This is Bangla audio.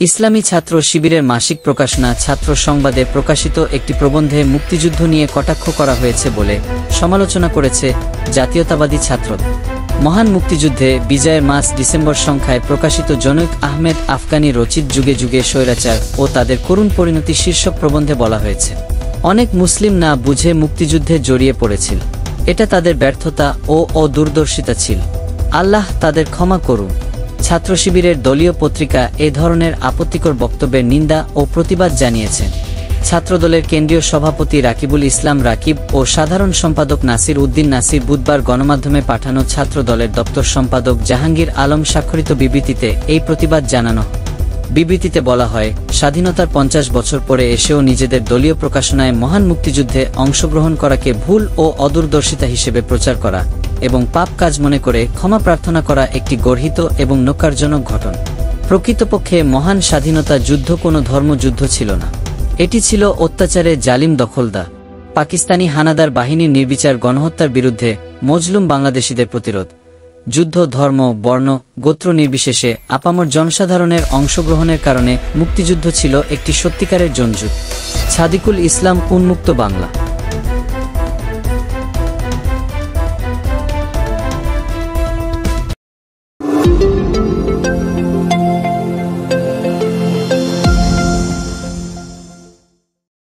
ইসলামী ছাত্র শিবিরের মাসিক প্রকাশনা ছাত্র সংবাদে প্রকাশিত একটি প্রবন্ধে মুক্তিযুদ্ধ নিয়ে কটাক্ষ করা হয়েছে বলে সমালোচনা করেছে জাতীয়তাবাদী ছাত্র। মহান মুক্তিযুদ্ধে বিজয়ের মাস ডিসেম্বর সংখ্যায় প্রকাশিত জনৈক আহমেদ আফগানি রচিত যুগে যুগে স্বৈরাচার ও তাদের করুণ পরিণতি শীর্ষক প্রবন্ধে বলা হয়েছে, অনেক মুসলিম না বুঝে মুক্তিযুদ্ধে জড়িয়ে পড়েছিল। এটা তাদের ব্যর্থতা ও অদূরদর্শিতা ছিল। আল্লাহ তাদের ক্ষমা করুন। ছাত্র শিবিরের দলীয় পত্রিকা এ ধরনের আপত্তিকর বক্তব্যের নিন্দা ও প্রতিবাদ জানিয়েছেন। ছাত্রদলের কেন্দ্রীয় সভাপতি রাকিবুল ইসলাম রাকিব ও সাধারণ সম্পাদক নাসির উদ্দিন নাসির বুধবার গণমাধ্যমে পাঠানো ছাত্র দলের দপ্তর সম্পাদক জাহাঙ্গীর আলম স্বাক্ষরিত বিবৃতিতে এই প্রতিবাদ জানানো। বিবৃতিতে বলা হয়, স্বাধীনতার 50 বছর পরে এসেও নিজেদের দলীয় প্রকাশনায় মহান মুক্তিযুদ্ধে অংশগ্রহণ করাকে ভুল ও অদূরদর্শিতা হিসেবে প্রচার করা এবং পাপ কাজ মনে করে ক্ষমা প্রার্থনা করা একটি গর্হিত এবং ন্যক্কারজনক ঘটনা। প্রকৃতপক্ষে মহান স্বাধীনতা যুদ্ধ কোনো ধর্মযুদ্ধ ছিল না। এটি ছিল অত্যাচারে জালিম দখলদার পাকিস্তানি হানাদার বাহিনীর নির্বিচার গণহত্যার বিরুদ্ধে মজলুম বাংলাদেশিদের প্রতিরোধ। যুদ্ধ ধর্ম বর্ণ গোত্র নির্বিশেষে আপামর জনসাধারণের অংশগ্রহণের কারণে মুক্তিযুদ্ধ ছিল একটি সত্যিকারের জনযুদ্ধ। সাদিকুল ইসলাম, উন্মুক্ত বাংলা।